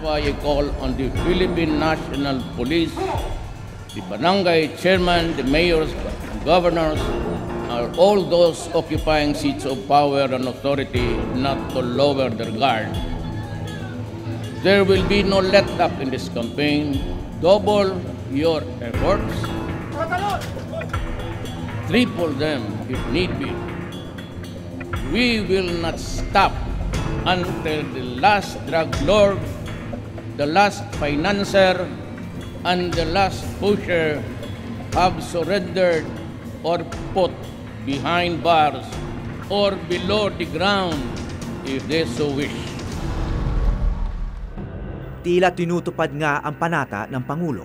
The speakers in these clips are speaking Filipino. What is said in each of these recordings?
why I call on the Philippine National Police, the barangay chairman, the mayors, governors, all those occupying seats of power and authority not to lower their guard. There will be no let-up in this campaign. Double your efforts. Triple them if need be. We will not stop until the last drug lord, the last financier, and the last pusher have surrendered or put behind bars or below the ground if they so wish. Tila tinutupad nga ang panata ng Pangulo.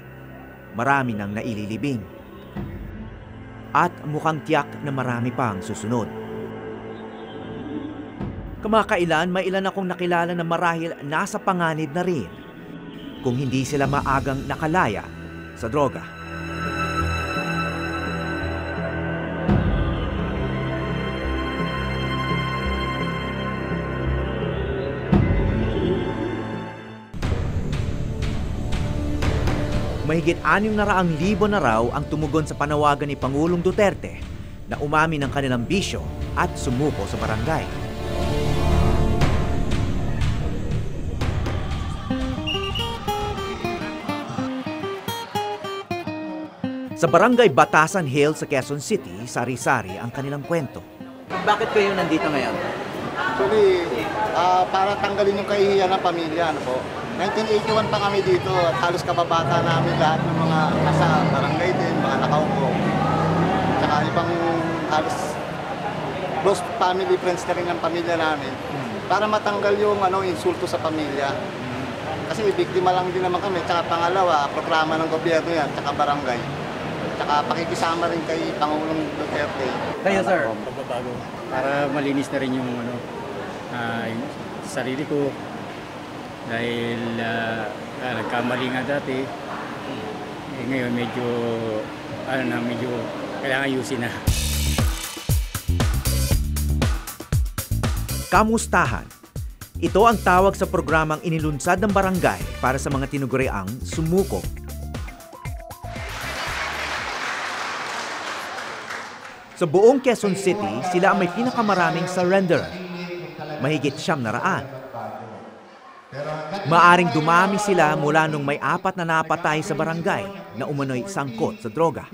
Marami nang naililibing. At mukhang tiyak na marami pang susunod. Kamakailan may ilan akong nakilala na marahil nasa panganib na rin kung hindi sila maagang nakalaya sa droga. Mahigit 600,000 na raw ang tumugon sa panawagan ni Pangulong Duterte na umamin ng kanilang bisyo at sumuko sa barangay. Sa barangay Batasan Hill sa Quezon City, sari-sari ang kanilang kwento. Bakit kayo nandito ngayon? Actually, para tanggalin yung kahihiyan ng pamilya, ano po. 1981 pa kami dito at halos kababata namin lahat ng mga nasa barangay din, mga nakaupo. Tsaka ibang halos close family friends na rin ng pamilya namin. Para matanggal yung insulto sa pamilya. Kasi biktima lang din naman kami. Tsaka pangalawa, programa ng gobyerno yan, tsaka barangay. Tsaka pakikisama rin kay Pangulong Duterte. Kayo, sir? Pagbabago. Para malinis na rin yung sarili ko. Dahil nagkamali nga dati. Ngayon medyo kailangan ayusin na. Kamustahan? Ito ang tawag sa programang inilunsad ng barangay para sa mga tinuguriang sumuko. Sa buong Quezon City, sila ang may pinakamaraming surrender. Mahigit 900. Maaring dumami sila mula nung may 4 na napatay sa barangay na umano'y sangkot sa droga.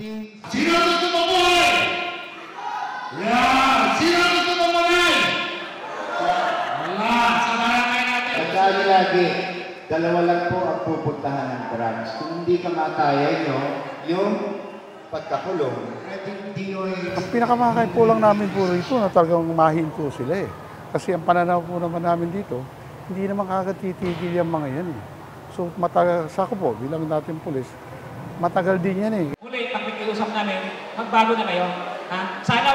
Sino gusto mabuhay? Yan! Sino gusto mabuhay? Yan! Sa barangay natin! Pagkali lagi, dalawa lang po ang pupuntahan ng drugs. Kung hindi ka makaya nyo, yung pagkakulong. Ang pinakamakain po lang namin po rito na talagang mahinto sila eh. Kasi ang pananaw po naman namin dito, hindi naman kagad titigil yung mga yan eh. So sa ako po, bilang dating pulis, matagal din yan eh. Muli, pag nakiusap namin, magbago na kayo. Ha? Sana,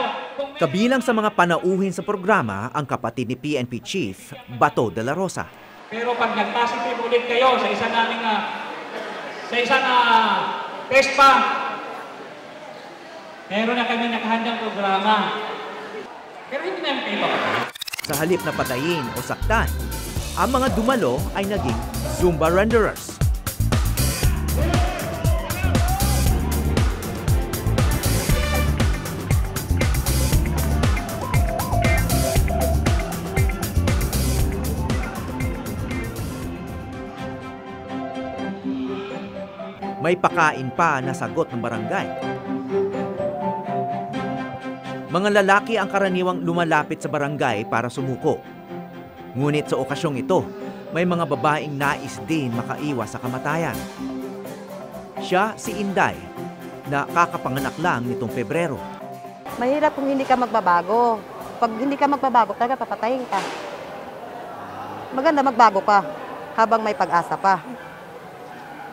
Kabilang sa mga panauhin sa programa, ang kapatid ni PNP Chief, Bato de la Rosa. Pero pag nag-positive ulit kayo sa isa naming test pa, meron na kami nakahandang programa. Pero hindi namin kayo papatay. Sa halip na patayin o saktan, ang mga dumalo ay naging Zumba Renderers. May pakain pa na sagot ng barangay. Mga lalaki ang karaniwang lumalapit sa barangay para sumuko. Ngunit sa okasyong ito, may mga babaeng nais din makaiwas sa kamatayan. Siya si Inday, na kakapanganak lang nitong Pebrero. Mahirap kung hindi ka magbabago. Pag hindi ka magbabago, talaga papatayin ka. Maganda magbago ka habang may pag-asa pa.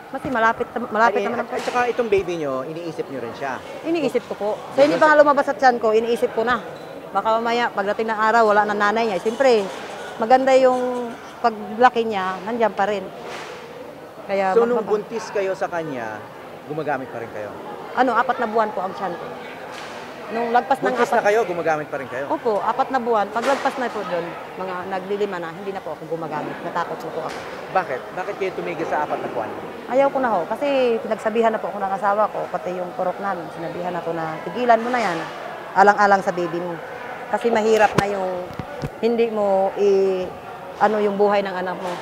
Kasi malapit naman ang... At saka itong baby nyo, iniisip nyo rin siya? Iniisip ko po. So hindi pa nga lumabas at tiyan ko, iniisip ko na. Baka mamaya, pagdating ng araw, wala na nanay niya. Siyempre, maganda yung paglaki niya, nandiyan pa rin. Kaya so nung buntis kayo sa kanya, gumagamit pa rin kayo? 4 na buwan po ang tiyan ko. Nung lagpas ng Buntis na kayo, gumagamit pa rin kayo? Opo, 4 na buwan. Pag lagpas na po doon, mga naglilima na, hindi na po ako gumagamit. Natakot po ako. Bakit? Bakit kayo tumigil sa 4 na buwan? Ayaw ko na ho, kasi pinagsabihan na po ako ng asawa ko, pati yung purok namin, sinabihan ako na, tigilan mo na yan, alang-alang sa baby mo. Kasi mahirap na yung hindi mo yung buhay ng anak mo.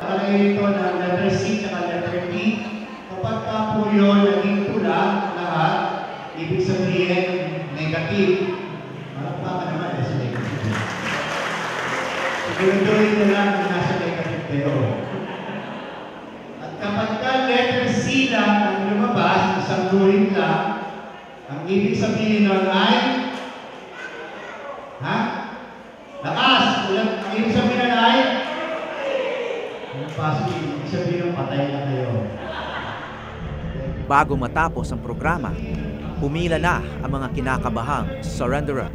Nakalagay ito ng letter C at letter D. Kapag ka po yun naging pula lahat, ibig sabihin negative. Malakpa ka naman sa negative. Siguro-durin na lang na nasa negative kayo. At kapag ka letter C lang ang lumabas, isang durin lang, ang ibig sabihin nun ay lakas! Ang ibig sabihin nun ay ibig sabihin patay na kayo. Bago matapos ang programa, pumila na ang mga kinakabahang surrenderer.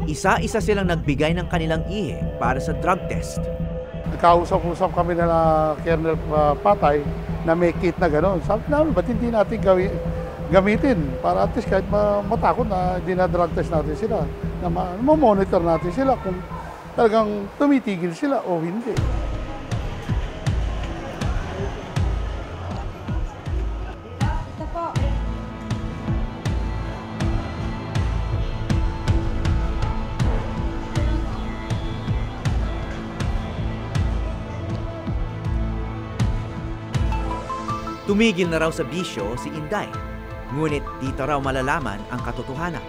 Isa-isa silang nagbigay ng kanilang ihi para sa drug test. Nagkausap-usap kami na Colonel Patay na may kit na gano'n. Sabi namin, ba't hindi natin gamitin para at least kahit matakot na dinadrug test natin sila, na monitor natin sila kung talagang tumitigil sila o hindi. Tumigil na raw sa bisyo si Inday, ngunit dito raw malalaman ang katotohanan.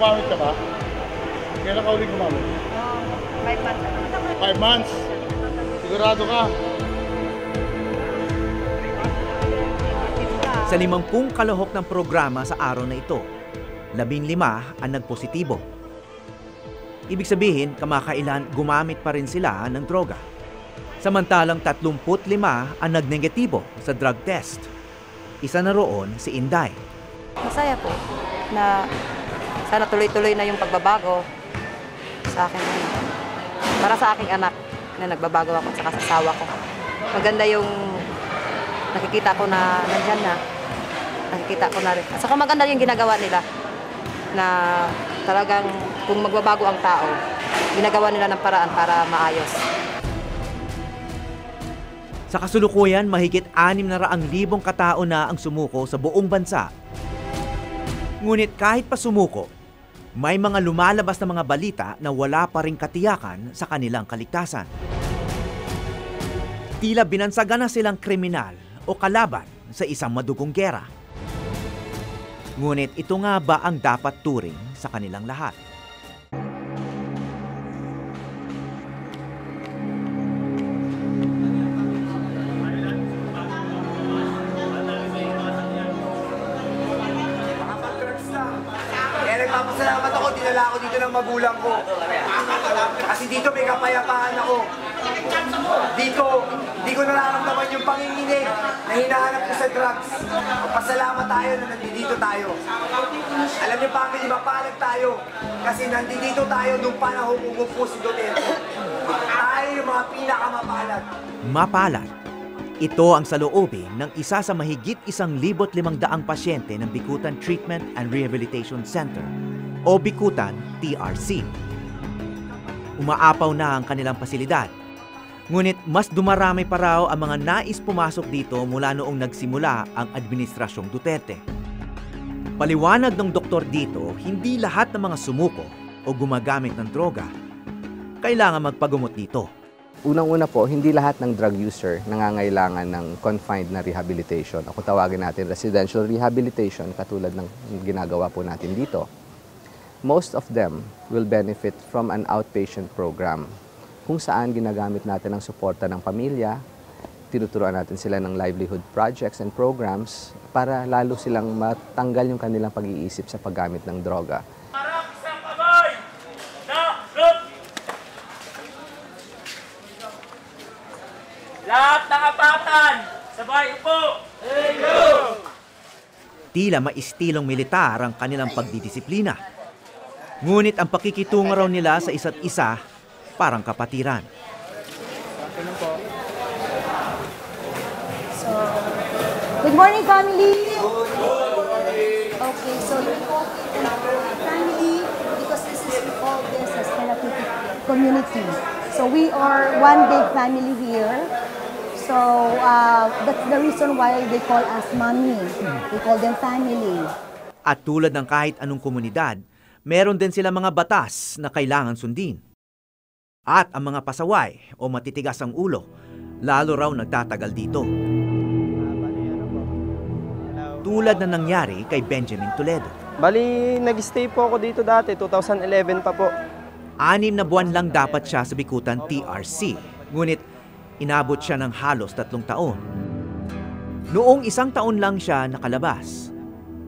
Gumamit ka ba? Kailan ka ulit gumamit? 5 months. 5 months? Sigurado ka? Sa 50 kalahok ng programa sa araw na ito, 15 ang nagpositibo. Ibig sabihin, kamakailan gumamit pa rin sila ng droga. Samantalang 35 ang nagnegatibo sa drug test. Isa na roon si Inday. Masaya po na sana tuloy-tuloy na yung pagbabago sa akin. Para sa aking anak na nagbabago ako at saka sa asawa ko. Maganda yung nakikita ko na nandyan na. Nakikita ko na rin. At saka maganda yung ginagawa nila na talagang kung magbabago ang tao, ginagawa nila ng paraan para maayos. Sa kasulukuyan, mahigit 600,000 katao na ang sumuko sa buong bansa. Ngunit kahit pa sumuko, may mga lumalabas na mga balita na wala pa ring katiyakan sa kanilang kaligtasan. Tila binansagan na silang kriminal o kalaban sa isang madugong gera. Ngunit ito nga ba ang dapat turing sa kanilang lahat? Nagpapasalamat ako, dinala ako dito ng magulang ko. Kasi dito may kapayapaan ako. Dito, hindi ko nararamdaman yung panginginig na hinahanap ko sa drugs. Pasalamat tayo na nandito tayo. Alam niyo, family, mapalag tayo. Kasi nandito tayo nung panahon umupo si Duterte. Tayo yung mga pinakamapalad. Mapalad. Ito ang saloobin ng isa sa mahigit 1,500 pasyente ng Bikutan Treatment and Rehabilitation Center o Bikutan TRC. Umaapaw na ang kanilang pasilidad. Ngunit mas dumarami pa raw ang mga nais pumasok dito mula noong nagsimula ang Administrasyong Duterte. Paliwanag ng doktor dito, hindi lahat ng mga sumuko o gumagamit ng droga kailangan magpagumot dito. Unang-una po, hindi lahat ng drug user nangangailangan ng confined na rehabilitation. O kung tawagin natin residential rehabilitation, katulad ng ginagawa po natin dito. Most of them will benefit from an outpatient program kung saan ginagamit natin ang suporta ng pamilya, tinuturuan natin sila ng livelihood projects and programs para lalo silang matanggal yung kanilang pag-iisip sa paggamit ng droga. Lahat ng apatan, sabay upo! Tila maistilong militar ang kanilang pagdidisiplina. Ngunit ang pakikitungo raw nila sa isa't isa parang kapatiran. So, good morning, family! Okay, so you call family because this is, we call this as therapeutic community. So we are one big family here. So that's the reason why they call us mommy. We call them family. At tulad ng kahit anong komunidad, meron din sila mga batas na kailangan sundin. At ang mga pasaway o matitigas ang ulo, lalo raw nagtatagal dito. Tulad na nangyari kay Benjamin Toledo. Bali, nag-stay po ako dito dati, 2011 pa po. 6 na buwan lang dapat siya sa Bikutan TRC, ngunit inabot siya ng halos 3 taon. Noong 1 taon lang siya nakalabas.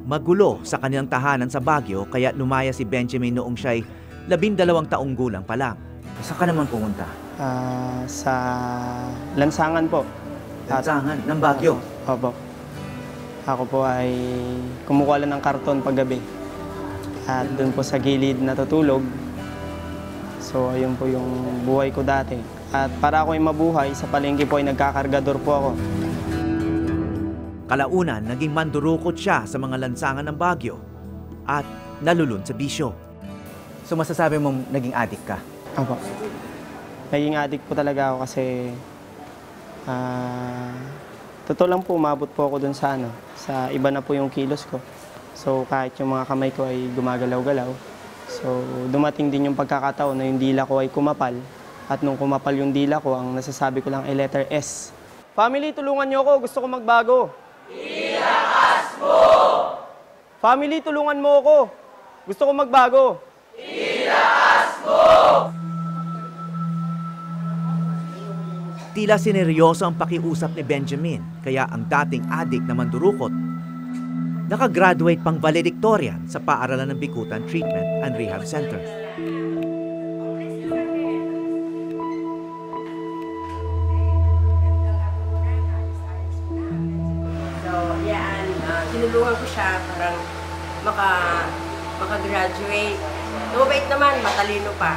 Magulo sa kanilang tahanan sa Baguio kaya lumaya si Benjamin noong siya'y 12 taong gulang pa lang. Saan ka naman pumunta? Sa Lansangan po. Lansangan ng Baguio? Opo. Ako po ay kumukuha lang ng karton paggabi. At doon po sa gilid natutulog. So ayun po yung buhay ko dati. At para ako ay mabuhay, sa palengke po ay nagkakargador po ako. Kalaunan, naging mandurukot siya sa mga lansangan ng Baguio at nalulun sa bisyo. So masasabi mong naging addict ka? Opo. Naging addict po talaga ako kasi totoo lang po, umabot po ako dun sa sa iba na po yung kilos ko. So kahit yung mga kamay ko ay gumagalaw-galaw. So dumating din yung pagkakataon na yung dila ko ay kumapal. At nung kumapal yung dila ko, ang nasasabi ko lang ay letter S. Family, tulungan niyo ako. Gusto ko magbago. Ilakas mo! Family, tulungan mo ako. Gusto ko magbago. Ilakas mo! Tila sineryoso ang pakiusap ni Benjamin, kaya ang dating addict na mandurukot, nakagraduate pang valedictorian sa paaralan ng Bikutan Treatment and Rehab Center. Tinulungan ko siya parang maka-graduate. Mabait naman, matalino pa.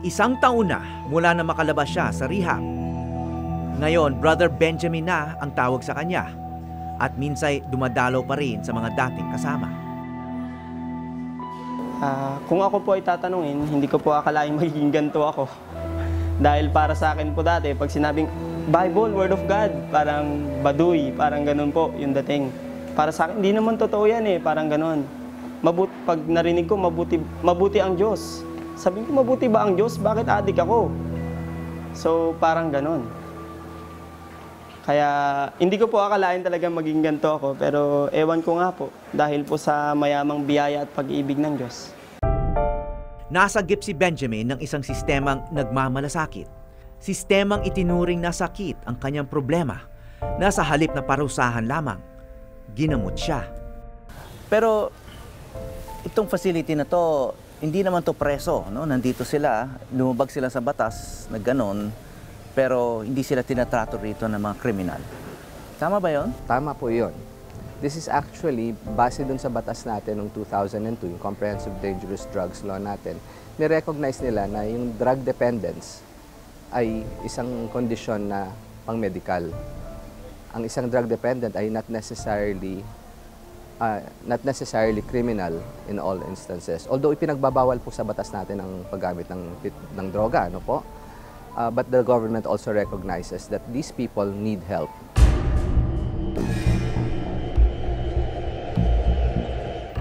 1 taon na mula na makalabas siya sa rehab. Ngayon, Brother Benjamin na ang tawag sa kanya at minsay dumadalaw pa rin sa mga dating kasama. Kung ako po ay tatanungin, hindi ko po akalain magiging ganito ako. Dahil para sa akin po dati, pag sinabing Bible, Word of God, parang baduy, parang ganun po yung dating. Para sa akin, hindi naman totoo yan eh, parang ganun. Pag narinig ko, mabuti ang Diyos. Sabi ko, mabuti ba ang Diyos? Bakit adik ako? So, parang ganun. Kaya, hindi ko po akalain talaga maging ganito ako, pero ewan ko nga po, dahil po sa mayamang biyaya at pag-ibig ng Diyos. Nasagip si Benjamin ng isang sistemang nagmamalasakit. Sistemang itinuring na sakit ang kanyang problema na sa halip na parusahan lamang, ginamot siya. Pero itong facility na to, hindi naman to preso, no? Nandito sila, lumabag sila sa batas na ganon, pero hindi sila tinatrato rito ng mga kriminal. Tama ba yon? Tama po yon. This is actually, base dun sa batas natin noong 2002, yung Comprehensive Dangerous Drugs Law natin, nirecognize nila na yung drug dependence ay isang kondisyon na pang-medical. Ang isang drug dependent ay not necessarily criminal in all instances. Although ipinagbabawal po sa batas natin ang paggamit ng droga, ano po? But the government also recognizes that these people need help.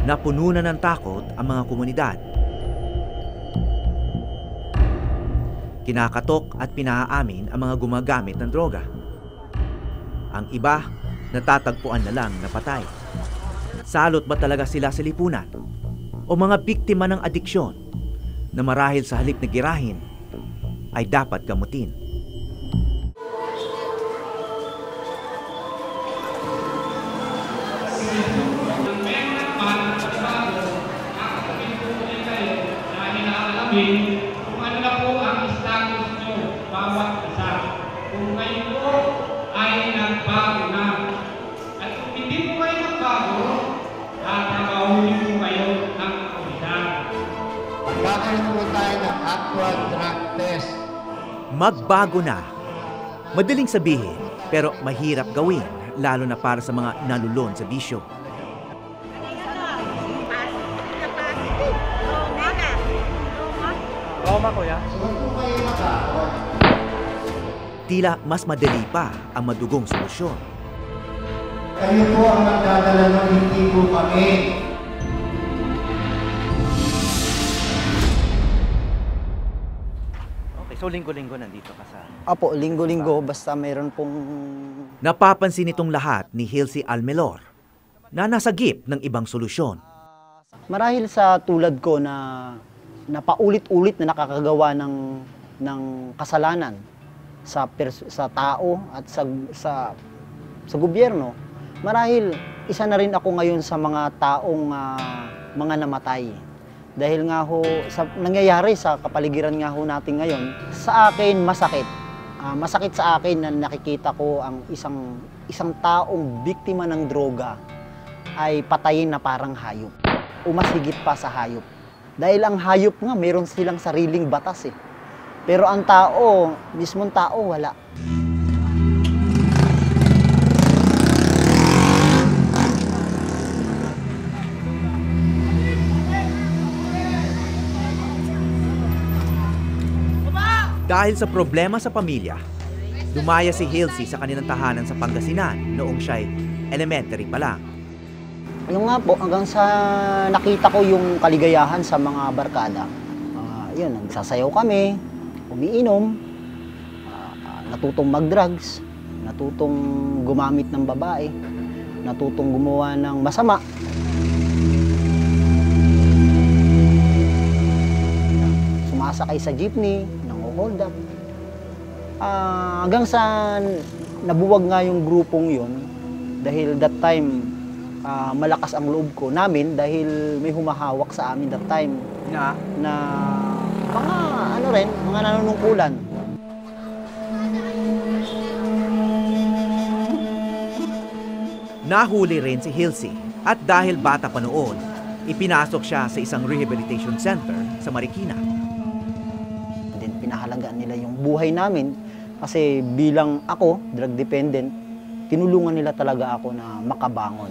Napuno na ng takot ang mga komunidad. Kinakatok at pinaamin ang mga gumagamit ng droga. Ang iba, natatagpuan na lang na patay. Salot ba talaga sila sa lipunan? O mga biktima ng adiksyon? na marahil sa halip na girahin ay dapat gamutin. Kung ano na po ang status nyo, bawat isa. Kung kayo po ay nagbago na. At kung hindi po kayo nagbago, tatrabahunin po kayo ng kapulisan. Magkakaroon po tayo ng actual drug test. Magbago na. Madaling sabihin, pero mahirap gawin, lalo na para sa mga nalulon sa bisyo. Roma, kuya. Tila mas madali pa ang madugong solusyon. Kayo po ang nagdadala ng hindi po kami. Okay, so linggo-linggo nandito ka sa... Apo, linggo-linggo, basta mayroon pong... Napapansin itong lahat ni Hilsey Almelor na nasagip ng ibang solusyon. Marahil sa tulad ko na paulit-ulit na nakakagawa ng kasalanan sa tao at sa gobyerno, marahil isa na rin ako ngayon sa mga taong mga namatay. Dahil nga ho, sa nangyayari sa kapaligiran nga ho natin ngayon, sa akin masakit. Masakit sa akin na nakikita ko ang isang taong biktima ng droga ay patayin na parang hayop. O mas higit pa sa hayop. Dahil ang hayop nga, meron silang sariling batas eh. Pero ang tao, mismong tao, wala. Dahil sa problema sa pamilya, dumaya si Hilsey sa kanilang tahanan sa Pangasinan noong siya'y elementary pa lang. Yung nga po, hanggang sa nakita ko yung kaligayahan sa mga barkada. Yun, nagsasayaw kami, umiinom, natutong mag-drugs, natutong gumamit ng babae, natutong gumawa ng masama. Sumasakay sa jeepney, nang-hold up. Hanggang sa nabuwag nga yung grupong yun, dahil that time, malakas ang loob ko namin dahil may humahawak sa amin that time na mga nanunungkulan. Nahuli rin si Hilsey at dahil bata pa noon, ipinasok siya sa isang rehabilitation center sa Marikina. Then pinahalagaan nila yung buhay namin kasi bilang ako, drug dependent, tinulungan nila talaga ako na makabangon.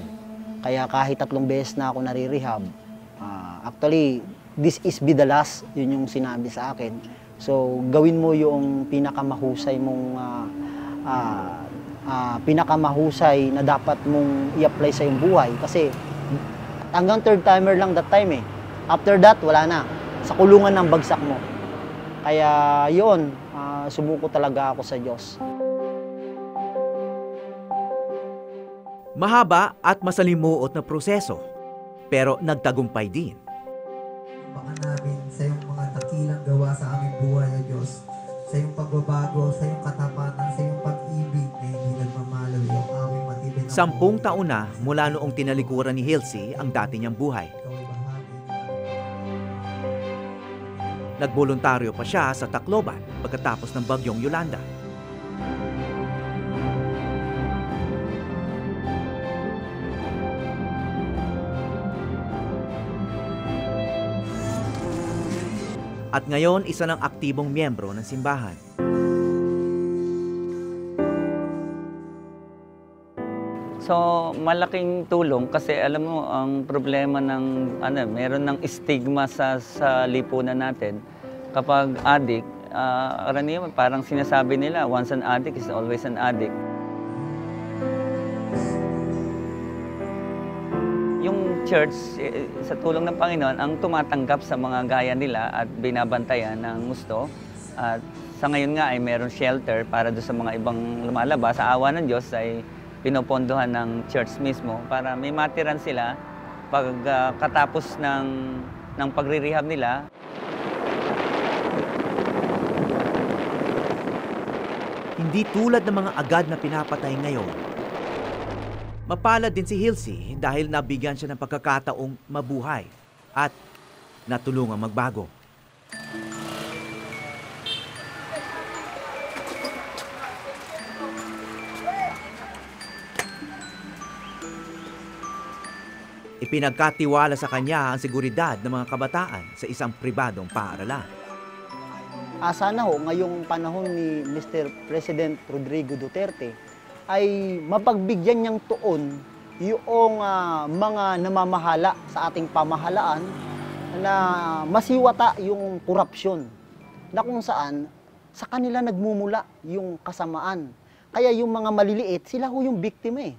Kaya kahit 3 beses na ako nare-rehab, actually, this is be the last, yun yung sinabi sa akin. So, gawin mo yung pinakamahusay mong, pinakamahusay na dapat mong i-apply sa iyong buhay. Kasi hanggang 3rd timer lang that time eh. After that, wala na. Sa kulungan ng bagsak mo. Kaya yun, sumuko talaga ako sa Diyos. Mahaba at masalimuot na proseso, pero nagtagumpay din. Baka namin sa iyong mga dakilang gawa sa aming buhay, O Diyos, sa iyong pagbabago, sa iyong katapatan, sa iyong pag-ibig na hindi nagmamalaw yung aming matibay na 10 taon na mula noong tinalikuran ni Hilsey ang dati niyang buhay. Nagboluntaryo pa siya sa Tacloban pagkatapos ng bagyong Yolanda. At ngayon, isa ng aktibong miyembro ng simbahan. So, malaking tulong kasi alam mo, ang problema ng, meron ng stigma sa lipunan natin. Kapag addict, karaniwan, parang sinasabi nila, once an addict is always an addict. Yung church, sa tulong ng Panginoon, ang tumatanggap sa mga gaya nila at binabantayan ng gusto. At sa ngayon nga ay meron shelter para doon sa mga ibang lumalabas. Sa awa ng Diyos ay pinopondohan ng church mismo para may matiran sila pag katapos ng pagre-rehab nila. hindi tulad ng mga agad na pinapatay ngayon. Mapalad din si Hilsey dahil nabigyan siya ng pagkakataong mabuhay at natulungang magbago. Ipinagkatiwala sa kanya ang seguridad ng mga kabataan sa isang pribadong paaralan. Sana ho, ngayong panahon ni Mr. President Rodrigo Duterte ay mapagbigyan niyang tuon yung mga namamahala sa ating pamahalaan na masiwata yung korupsyon na kung saan sa kanila nagmumula yung kasamaan. Kaya yung mga maliliit, sila ho yung biktima eh.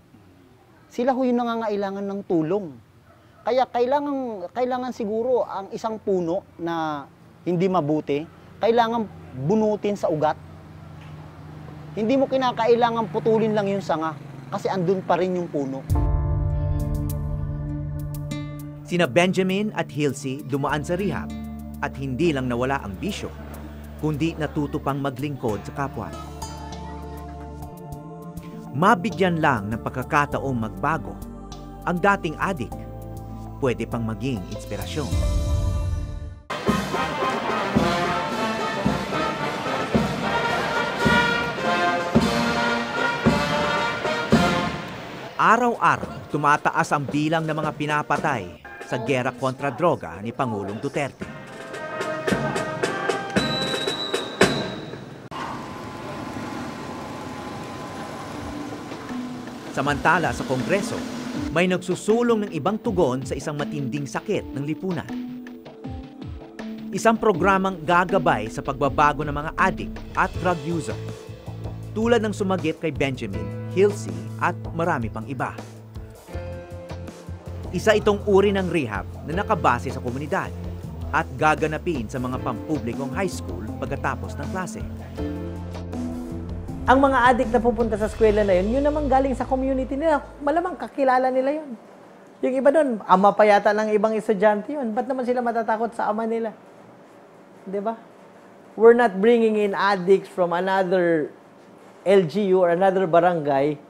Sila ho yung nangangailangan ng tulong. Kaya kailangan siguro ang isang puno na hindi mabuti, kailangan bunutin sa ugat. Hindi mo kinakailangan putulin lang yung sanga kasi andun pa rin yung puno. Sina Benjamin at Hilsey dumaan sa rehab at hindi lang nawala ang bisyo, kundi natuto pang maglingkod sa kapwa. Mabigyan lang ng pagkakataong magbago, ang dating adik pwede pang maging inspirasyon. Araw-araw, tumataas ang bilang ng mga pinapatay sa giyera kontra droga ni Pangulong Duterte. Samantala sa Kongreso, may nagsusulong ng ibang tugon sa isang matinding sakit ng lipunan. Isang programang gagabay sa pagbabago ng mga addict at drug user, tulad ng sumagip kay Benjamin, Hilsey at marami pang iba. Isa itong uri ng rehab na nakabase sa komunidad at gaganapin sa mga pampublikong high school pagkatapos ng klase. Ang mga adik na pupunta sa eskwela na yun naman galing sa community nila. Malamang kakilala nila yun. Yung iba doon, ama pa yata ng ibang estudyante yun. Ba't naman sila matatakot sa ama nila? Diba? We're not bringing in addicts from another LGU or another barangay.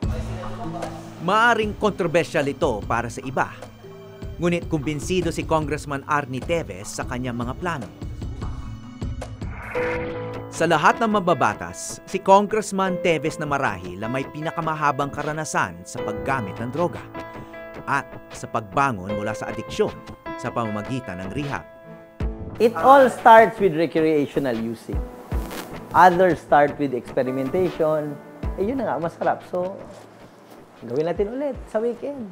Maaring kontrobersyal ito para sa iba. Ngunit kumbinsido si Congressman Arnie Teves sa kanyang mga plano. Sa lahat ng mababatas, si Congressman Teves na marahil na may pinakamahabang karanasan sa paggamit ng droga at sa pagbangon mula sa adiksyon sa pamamagitan ng rehab. It all starts with recreational using. Others start with experimentation. Yun na nga, masarap. So, gawin natin ulit sa weekend.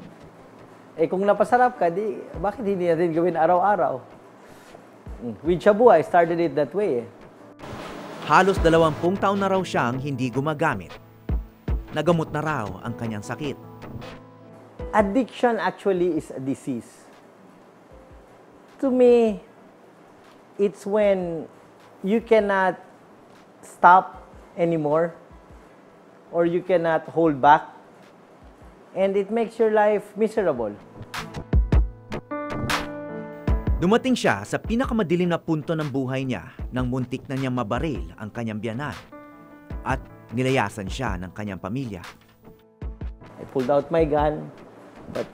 Kung napasarap ka, bakit hindi natin gawin araw-araw? With Shabu, I started it that way. Halos 20 taon na raw siyang hindi gumagamit. Nagamot na raw ang kanyang sakit. Addiction actually is a disease. To me, it's when you cannot stop anymore or you cannot hold back and it makes your life miserable. Dumating siya sa pinakamadilim na punto ng buhay niya nang muntik na niyang mabaril ang kanyang biyanan at nilayasan siya ng kanyang pamilya. I pulled out my gun but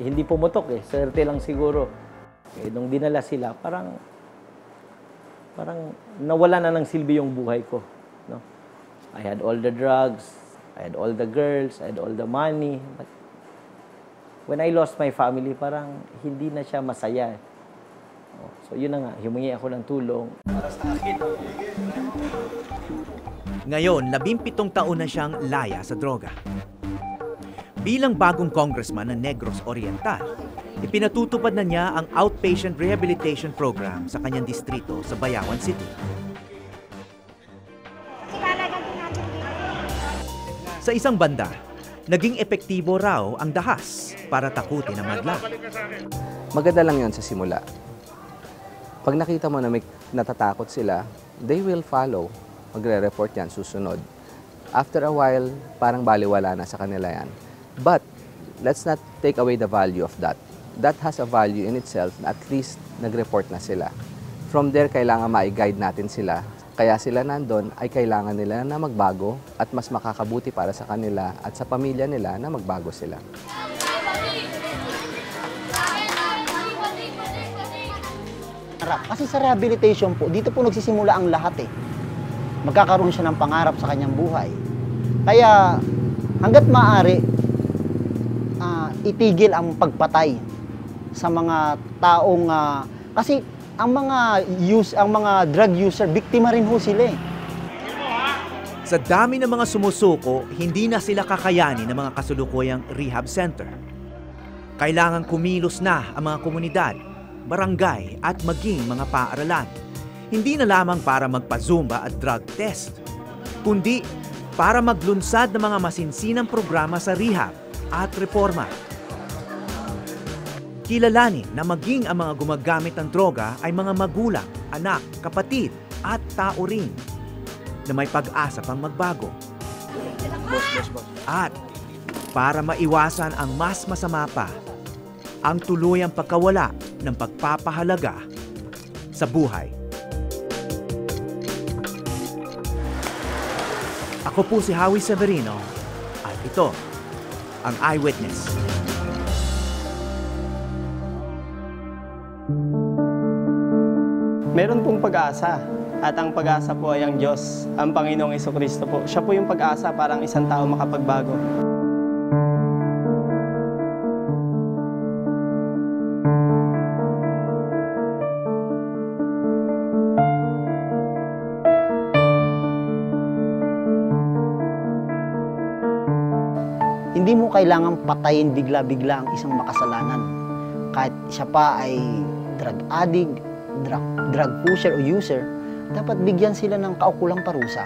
hindi pumutok eh. Swerte lang siguro. Nung dinala sila, parang nawala na ng silbi yung buhay ko. No? I had all the drugs, I had all the girls, I had all the money. But when I lost my family, parang hindi na siya masaya. So yun na nga, humingi ako ng tulong. Ngayon, 17 taon na siyang laya sa droga. Bilang bagong congressman ng Negros Oriental, ipinatutupad na niya ang outpatient rehabilitation program sa kanyang distrito sa Bayawan City. Sa isang banda, naging epektibo raw ang dahas para takutin ang madla. Maganda lang yon sa simula. Pag nakita mo na may natatakot sila, they will follow. Magre-report yan, susunod. After a while, parang baliwala na sa kanila yan. But, let's not take away the value of that. That has a value in itself na at least nag-report na sila. From there, kailangan ma-guide natin sila Kaya sila nandun ay kailangan nila na magbago at mas makakabuti para sa kanila at sa pamilya nila na magbago sila. Kasi sa rehabilitation po, dito po nagsisimula ang lahat eh. Magkakaroon siya ng pangarap sa kanyang buhay. Kaya hangga't maaari, itigil ang pagpatay sa mga taong kasi ang mga drug user, biktima rin ho sila eh. Sa dami ng mga sumusuko, hindi na sila kakayanin ng mga kasulukuyang rehab center. Kailangan kumilos na ang mga komunidad, barangay at maging mga paaralan. Hindi na lamang para magpa-Zumba at drug test, kundi para maglunsad ng mga masinsinang programa sa rehab at reforma. Kilalanin na maging ang mga gumagamit ng droga ay mga magulang, anak, kapatid at tao rin na may pag-asa pang magbago. At para maiwasan ang mas masama pa, ang tuluyang pagkawala ng pagpapahalaga sa buhay. Ako po si Howie Severino at ito ang Eyewitness. Meron pong pag-asa at ang pag-asa po ay ang Diyos, ang Panginoong Jesucristo po. Siya po yung pag-asa para ang isang tao makapagbago. Hindi mo kailangang patayin bigla-bigla ang isang makasalanan. Kahit siya pa ay drug addict, drug pusher o user, dapat bigyan sila ng kaukulang parusa.